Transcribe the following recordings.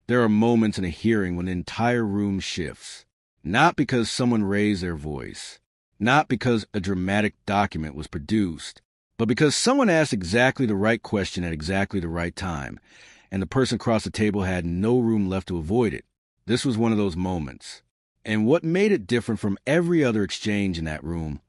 There are moments in a hearing when the entire room shifts. Not because someone raised their voice, not because a dramatic document was produced, but because someone asked exactly the right question at exactly the right time, and the person across the table had no room left to avoid it. This was one of those moments. And what made it different from every other exchange in that room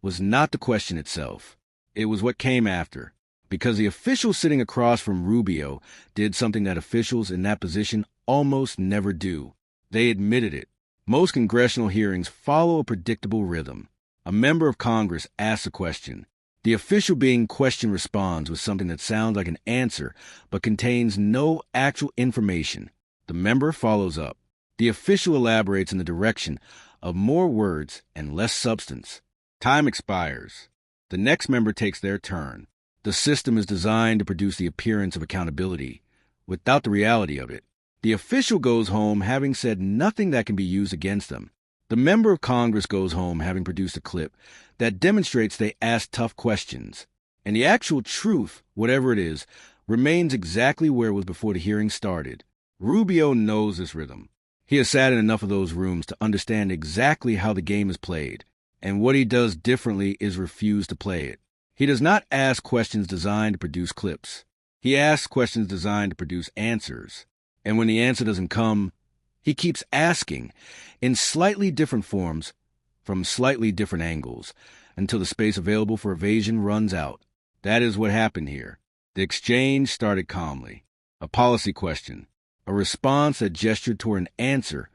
was not the question itself. It was what came after. Because the official sitting across from Rubio did something that officials in that position almost never do. They admitted it. Most congressional hearings follow a predictable rhythm. A member of Congress asks a question. The official being questioned responds with something that sounds like an answer but contains no actual information. The member follows up. The official elaborates in the direction of more words and less substance. Time expires. The next member takes their turn. The system is designed to produce the appearance of accountability without the reality of it. The official goes home having said nothing that can be used against them. The member of Congress goes home having produced a clip that demonstrates they asked tough questions. And the actual truth, whatever it is, remains exactly where it was before the hearing started. Rubio knows this rhythm. He has sat in enough of those rooms to understand exactly how the game is played, and what he does differently is refuse to play it. He does not ask questions designed to produce clips. He asks questions designed to produce answers. And when the answer doesn't come, he keeps asking in slightly different forms from slightly different angles until the space available for evasion runs out. That is what happened here. The exchange started calmly. A policy question. A response that gestured toward an answer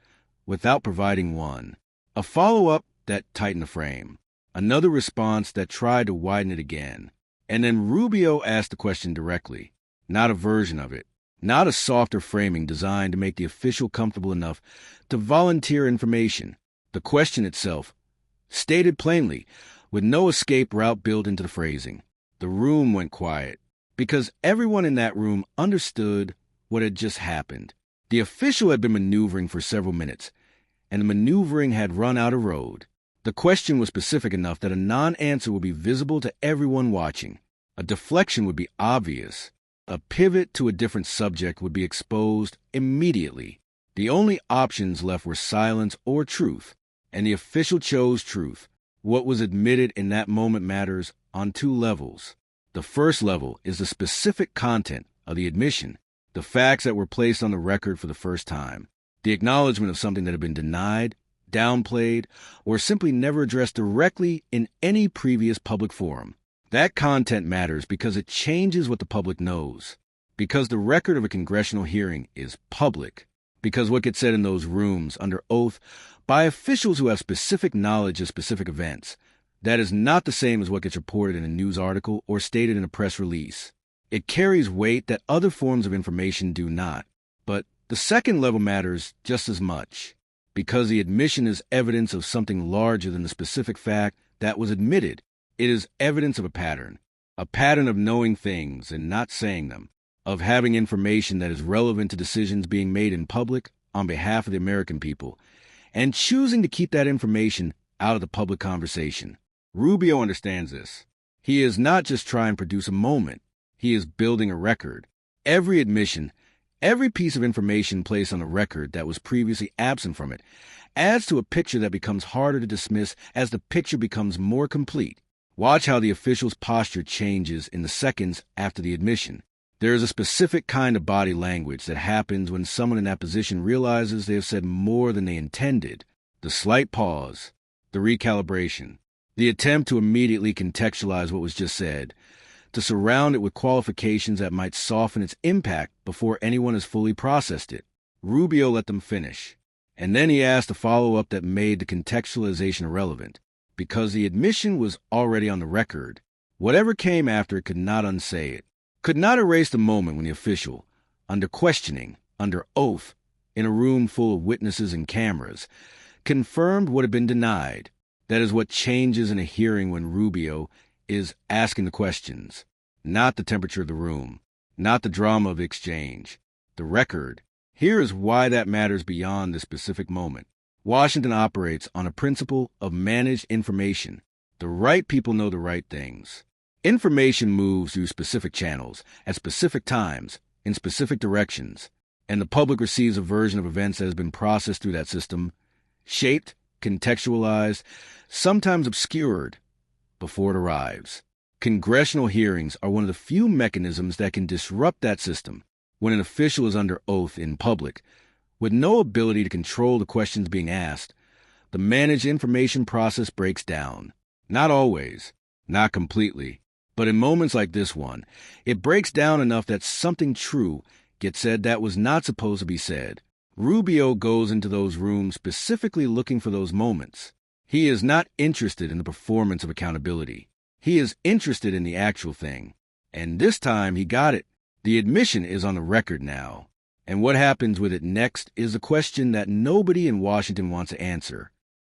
without providing one. A follow-up that tightened the frame. Another response that tried to widen it again. And then Rubio asked the question directly, not a version of it, not a softer framing designed to make the official comfortable enough to volunteer information. The question itself, stated plainly, with no escape route built into the phrasing. The room went quiet, because everyone in that room understood what had just happened. The official had been maneuvering for several minutes, and the maneuvering had run out of road. The question was specific enough that a non-answer would be visible to everyone watching. A deflection would be obvious. A pivot to a different subject would be exposed immediately. The only options left were silence or truth, and the official chose truth. What was admitted in that moment matters on two levels. The first level is the specific content of the admission, the facts that were placed on the record for the first time, the acknowledgement of something that had been denied, downplayed, or simply never addressed directly in any previous public forum. That content matters because it changes what the public knows, because the record of a congressional hearing is public, because what gets said in those rooms under oath by officials who have specific knowledge of specific events, that is not the same as what gets reported in a news article or stated in a press release. It carries weight that other forms of information do not. But the second level matters just as much, because the admission is evidence of something larger than the specific fact that was admitted. It is evidence of a pattern of knowing things and not saying them, of having information that is relevant to decisions being made in public on behalf of the American people, and choosing to keep that information out of the public conversation. Rubio understands this. He is not just trying to produce a moment. He is building a record. Every admission, every piece of information placed on a record that was previously absent from it, adds to a picture that becomes harder to dismiss as the picture becomes more complete. Watch how the official's posture changes in the seconds after the admission. There is a specific kind of body language that happens when someone in that position realizes they have said more than they intended. The slight pause, the recalibration, the attempt to immediately contextualize what was just said, to surround it with qualifications that might soften its impact before anyone has fully processed it. Rubio let them finish, and then he asked a follow-up that made the contextualization irrelevant. Because the admission was already on the record, whatever came after it could not unsay it, could not erase the moment when the official, under questioning, under oath, in a room full of witnesses and cameras, confirmed what had been denied. That is what changes in a hearing when Rubio is asking the questions, not the temperature of the room, not the drama of the exchange, the record. Here is why that matters beyond this specific moment. Washington operates on a principle of managed information. The right people know the right things. Information moves through specific channels, at specific times, in specific directions. and the public receives a version of events that has been processed through that system, shaped, contextualized, sometimes obscured, before it arrives. Congressional hearings are one of the few mechanisms that can disrupt that system when an official is under oath in public. With no ability to control the questions being asked, the managed information process breaks down. Not always, not completely, but in moments like this one, it breaks down enough that something true gets said that was not supposed to be said. Rubio goes into those rooms specifically looking for those moments. He is not interested in the performance of accountability. He is interested in the actual thing. And this time he got it. The admission is on the record now. And what happens with it next is a question that nobody in Washington wants to answer.